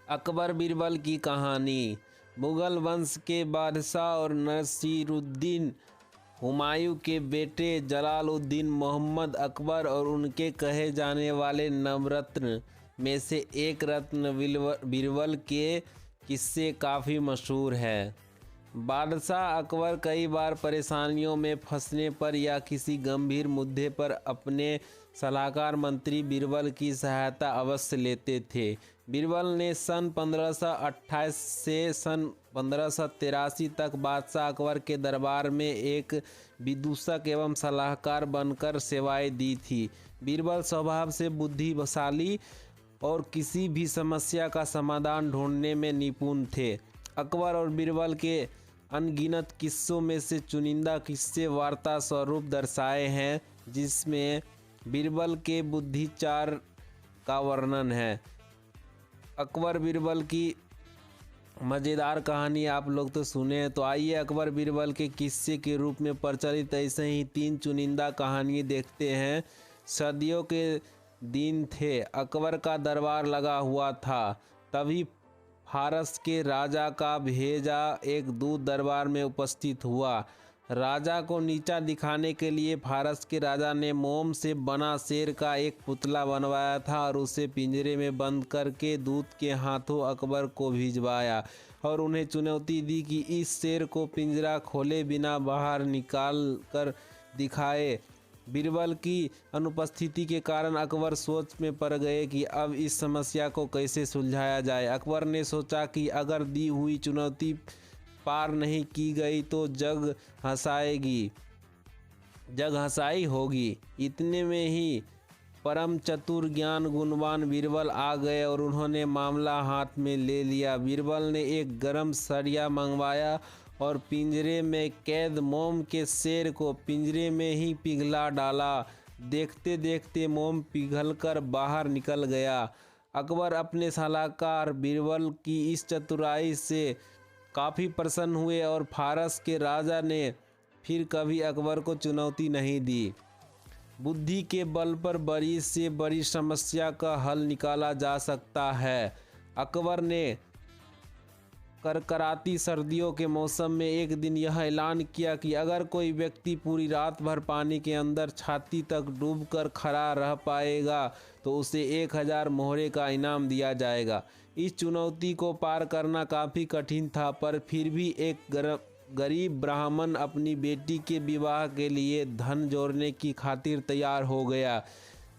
अकबर बीरबल की कहानी। मुगल वंश के बादशाह और नसीरुद्दीन हुमायूं के बेटे जलालुद्दीन मोहम्मद अकबर और उनके कहे जाने वाले नवरत्न में से एक रत्न बीरबल के किस्से काफ़ी मशहूर है। बादशाह अकबर कई बार परेशानियों में फंसने पर या किसी गंभीर मुद्दे पर अपने सलाहकार मंत्री बीरबल की सहायता अवश्य लेते थे। बीरबल ने सन 1528 से सन 1583 तक बादशाह अकबर के दरबार में एक विदूषक एवं सलाहकार बनकर सेवाएं दी थी। बीरबल स्वभाव से बुद्धिशाली और किसी भी समस्या का समाधान ढूंढने में निपुण थे। अकबर और बीरबल के अनगिनत किस्सों में से चुनिंदा किस्से वार्ता स्वरूप दर्शाए हैं, जिसमें बीरबल के बुद्धिचार का वर्णन है। अकबर बीरबल की मज़ेदार कहानी आप लोग तो सुने हैं, तो आइए अकबर बीरबल के किस्से के रूप में प्रचलित ऐसे ही 3 चुनिंदा कहानी देखते हैं। सदियों के दिन थे, अकबर का दरबार लगा हुआ था। तभी फारस के राजा का भेजा एक दूत दरबार में उपस्थित हुआ। राजा को नीचा दिखाने के लिए फारस के राजा ने मोम से बना शेर का एक पुतला बनवाया था और उसे पिंजरे में बंद करके दूत के हाथों अकबर को भिजवाया और उन्हें चुनौती दी कि इस शेर को पिंजरा खोले बिना बाहर निकाल कर दिखाए। बीरबल की अनुपस्थिति के कारण अकबर सोच में पड़ गए कि अब इस समस्या को कैसे सुलझाया जाए। अकबर ने सोचा कि अगर दी हुई चुनौती पार नहीं की गई तो जग हंसाई होगी। इतने में ही परम चतुर ज्ञान गुणवान बीरबल आ गए और उन्होंने मामला हाथ में ले लिया। बीरबल ने एक गर्म सरिया मंगवाया और पिंजरे में कैद मोम के शेर को पिंजरे में ही पिघला डाला। देखते देखते मोम पिघलकर बाहर निकल गया। अकबर अपने सलाहकार बीरबल की इस चतुराई से काफ़ी प्रसन्न हुए और फारस के राजा ने फिर कभी अकबर को चुनौती नहीं दी। बुद्धि के बल पर बड़ी से बड़ी समस्या का हल निकाला जा सकता है। अकबर ने करकराती सर्दियों के मौसम में एक दिन यह ऐलान किया कि अगर कोई व्यक्ति पूरी रात भर पानी के अंदर छाती तक डूबकर खड़ा रह पाएगा तो उसे 1000 मोहरे का इनाम दिया जाएगा। इस चुनौती को पार करना काफ़ी कठिन था, पर फिर भी एक गरीब ब्राह्मण अपनी बेटी के विवाह के लिए धन जोड़ने की खातिर तैयार हो गया।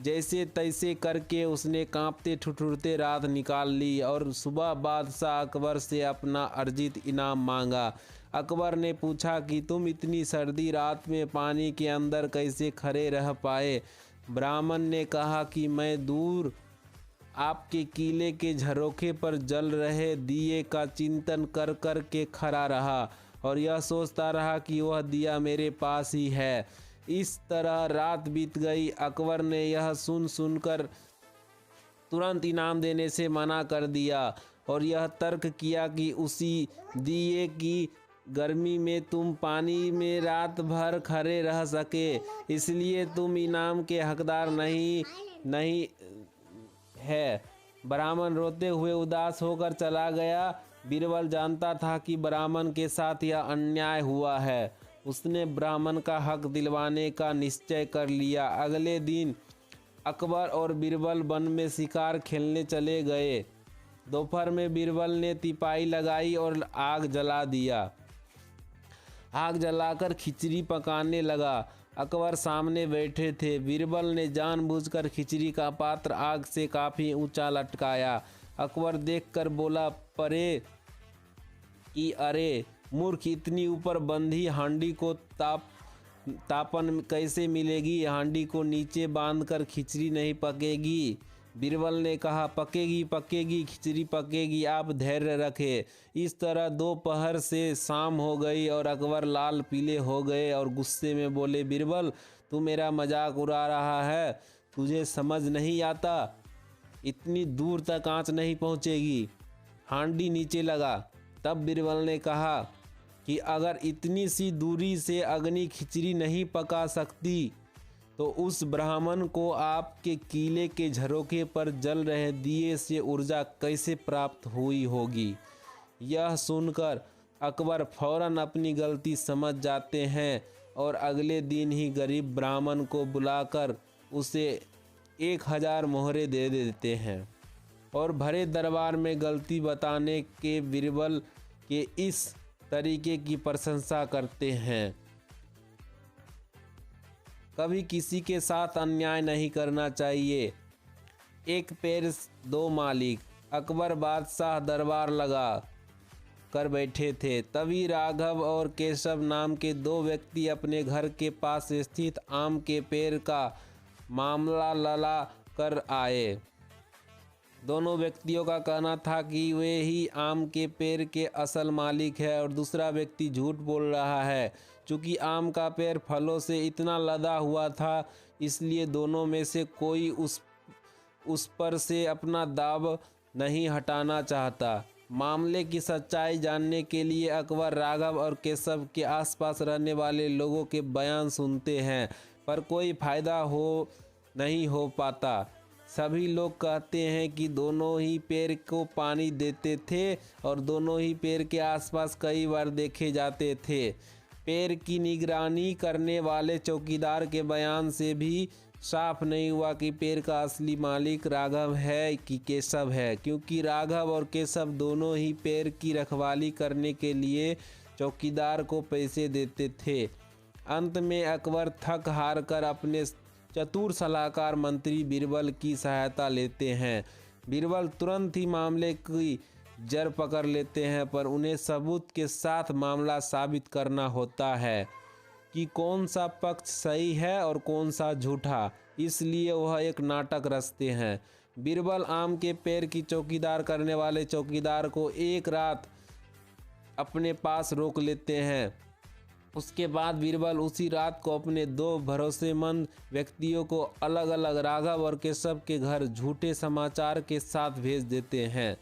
जैसे तैसे करके उसने कांपते ठिठुरते रात निकाल ली और सुबह बादशाह अकबर से अपना अर्जित इनाम मांगा। अकबर ने पूछा कि तुम इतनी सर्दी रात में पानी के अंदर कैसे खड़े रह पाए। ब्राह्मण ने कहा कि मैं दूर आपके किले के झरोखे पर जल रहे दिए का चिंतन कर कर के खड़ा रहा और यह सोचता रहा कि वह दिया मेरे पास ही है। इस तरह रात बीत गई। अकबर ने यह सुनकर तुरंत इनाम देने से मना कर दिया और यह तर्क किया कि उसी दिए की गर्मी में तुम पानी में रात भर खड़े रह सके, इसलिए तुम इनाम के हकदार नहीं है। ब्राह्मण रोते हुए उदास होकर चला गया। बीरबल जानता था कि ब्राह्मण के साथ यह अन्याय हुआ है। उसने ब्राह्मण का हक दिलवाने का निश्चय कर लिया। अगले दिन अकबर और बीरबल वन में शिकार खेलने चले गए। दोपहर में बीरबल ने तिपाई लगाई और आग जला दिया। आग जलाकर खिचड़ी पकाने लगा। अकबर सामने बैठे थे। बीरबल ने जानबूझकर खिचड़ी का पात्र आग से काफ़ी ऊंचा लटकाया। अकबर देखकर बोला परे कि अरे मूर्ख, इतनी ऊपर बंधी हांडी को तापन कैसे मिलेगी? हांडी को नीचे बांधकर खिचड़ी नहीं पकेगी। बीरबल ने कहा पकेगी खिचड़ी पकेगी, आप धैर्य रखें। इस तरह दोपहर से शाम हो गई और अकबर लाल पीले हो गए और गुस्से में बोले बीरबल, तू मेरा मजाक उड़ा रहा है, तुझे समझ नहीं आता? इतनी दूर तक आँच नहीं पहुँचेगी। हांडी नीचे लगा। तब बीरबल ने कहा कि अगर इतनी सी दूरी से अग्नि खिचड़ी नहीं पका सकती तो उस ब्राह्मण को आपके किले के झरोखे पर जल रहे दिए से ऊर्जा कैसे प्राप्त हुई होगी। यह सुनकर अकबर फौरन अपनी गलती समझ जाते हैं और अगले दिन ही गरीब ब्राह्मण को बुलाकर उसे 1000 मोहरे दे देते हैं और भरे दरबार में गलती बताने के बीरबल के इस तरीके की प्रशंसा करते हैं। कभी किसी के साथ अन्याय नहीं करना चाहिए। एक पैर दो मालिक। अकबर बादशाह दरबार लगा कर बैठे थे, तभी राघव और केशव नाम के 2 व्यक्ति अपने घर के पास स्थित आम के पेड़ का मामला लड़ा कर आए। दोनों व्यक्तियों का कहना था कि वे ही आम के पेड़ के असल मालिक है और दूसरा व्यक्ति झूठ बोल रहा है। चूँकि आम का पेड़ फलों से इतना लदा हुआ था, इसलिए दोनों में से कोई उस पर से अपना दाव नहीं हटाना चाहता। मामले की सच्चाई जानने के लिए अकबर राघव और केशव के आसपास रहने वाले लोगों के बयान सुनते हैं, पर कोई फायदा नहीं हो पाता। सभी लोग कहते हैं कि दोनों ही पेड़ को पानी देते थे और दोनों ही पेड़ के आसपास कई बार देखे जाते थे। पेड़ की निगरानी करने वाले चौकीदार के बयान से भी साफ नहीं हुआ कि पेड़ का असली मालिक राघव है कि केशव है, क्योंकि राघव और केशव दोनों ही पेड़ की रखवाली करने के लिए चौकीदार को पैसे देते थे। अंत में अकबर थक हार कर अपने चतुर सलाहकार मंत्री बीरबल की सहायता लेते हैं। बीरबल तुरंत ही मामले की जड़ पकड़ लेते हैं, पर उन्हें सबूत के साथ मामला साबित करना होता है कि कौन सा पक्ष सही है और कौन सा झूठा। इसलिए वह एक नाटक रचते हैं। बीरबल आम के पेड़ की चौकीदार करने वाले चौकीदार को एक रात अपने पास रोक लेते हैं। उसके बाद बीरबल उसी रात को अपने 2 भरोसेमंद व्यक्तियों को अलग अलग राघव और केशव के घर झूठे समाचार के साथ भेज देते हैं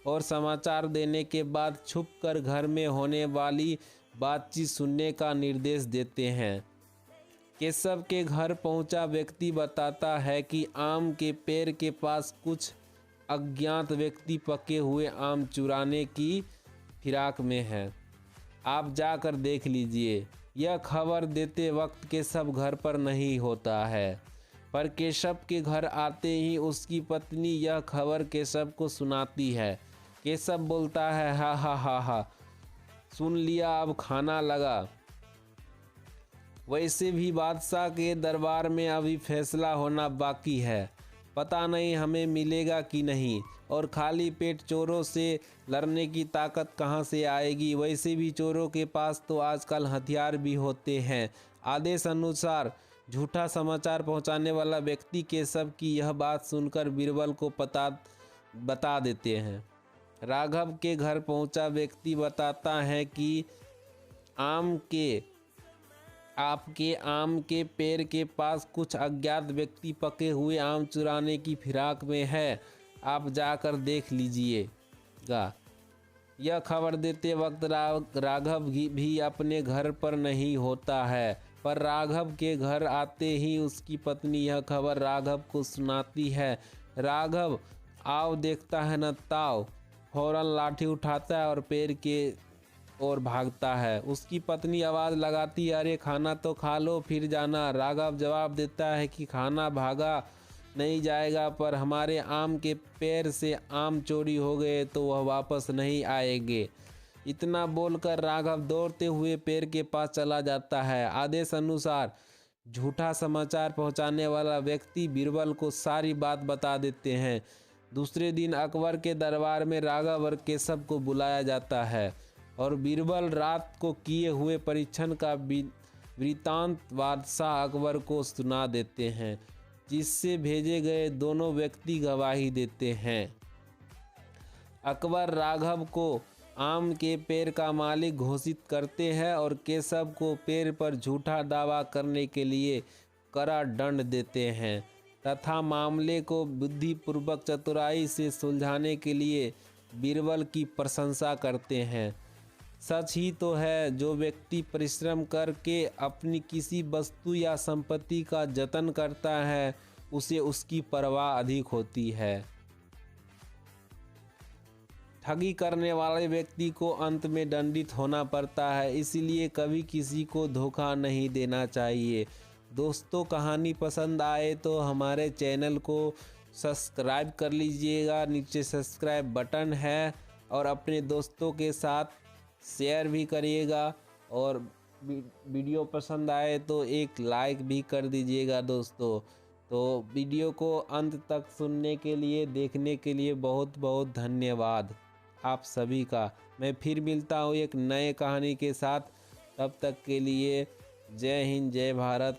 और समाचार देने के बाद छुपकर घर में होने वाली बातचीत सुनने का निर्देश देते हैं। केशव के घर पहुंचा व्यक्ति बताता है कि आम के पेड़ के पास कुछ अज्ञात व्यक्ति पके हुए आम चुराने की फिराक में है, आप जाकर देख लीजिए। यह खबर देते वक्त केशव घर पर नहीं होता है, पर केशव के घर आते ही उसकी पत्नी यह खबर केशव को सुनाती है। केशव बोलता है, हा हा हा हा, सुन लिया, अब खाना लगा। वैसे भी बादशाह के दरबार में अभी फैसला होना बाकी है, पता नहीं हमें मिलेगा कि नहीं, और खाली पेट चोरों से लड़ने की ताकत कहाँ से आएगी। वैसे भी चोरों के पास तो आजकल हथियार भी होते हैं। आदेश अनुसार झूठा समाचार पहुँचाने वाला व्यक्ति केशव की यह बात सुनकर बीरबल को बता देते हैं। राघव के घर पहुंचा व्यक्ति बताता है कि आपके आम के पेड़ के पास कुछ अज्ञात व्यक्ति पके हुए आम चुराने की फिराक में है, आप जाकर देख लीजिएगा। यह खबर देते वक्त राघव भी अपने घर पर नहीं होता है, पर राघव के घर आते ही उसकी पत्नी यह खबर राघव को सुनाती है। राघव आओ देखता है न ताओ, फौरन लाठी उठाता है और पेड़ के ओर भागता है। उसकी पत्नी आवाज़ लगाती है, अरे खाना तो खा लो फिर जाना। राघव जवाब देता है कि खाना भागा नहीं जाएगा, पर हमारे आम के पेड़ से आम चोरी हो गए तो वह वापस नहीं आएंगे। इतना बोलकर राघव दौड़ते हुए पेड़ के पास चला जाता है। आदेश अनुसार झूठा समाचार पहुंचाने वाला व्यक्ति बीरबल को सारी बात बता देते हैं। दूसरे दिन अकबर के दरबार में राघव और केशव को बुलाया जाता है और बीरबल रात को किए हुए परीक्षण का वृतांत बादशाह अकबर को सुना देते हैं, जिससे भेजे गए दोनों व्यक्ति गवाही देते हैं। अकबर राघव को आम के पेड़ का मालिक घोषित करते हैं और केशव को पेड़ पर झूठा दावा करने के लिए कड़ा दंड देते हैं तथा मामले को बुद्धिपूर्वक चतुराई से सुलझाने के लिए बीरबल की प्रशंसा करते हैं। सच ही तो है, जो व्यक्ति परिश्रम करके अपनी किसी वस्तु या संपत्ति का जतन करता है उसे उसकी परवाह अधिक होती है। ठगी करने वाले व्यक्ति को अंत में दंडित होना पड़ता है, इसलिए कभी किसी को धोखा नहीं देना चाहिए। दोस्तों, कहानी पसंद आए तो हमारे चैनल को सब्सक्राइब कर लीजिएगा, नीचे सब्सक्राइब बटन है, और अपने दोस्तों के साथ शेयर भी करिएगा, और वीडियो पसंद आए तो एक लाइक भी कर दीजिएगा दोस्तों। तो वीडियो को अंत तक सुनने के लिए, देखने के लिए बहुत बहुत धन्यवाद आप सभी का। मैं फिर मिलता हूँ एक नए कहानी के साथ, तब तक के लिए जय हिंद, जय भारत।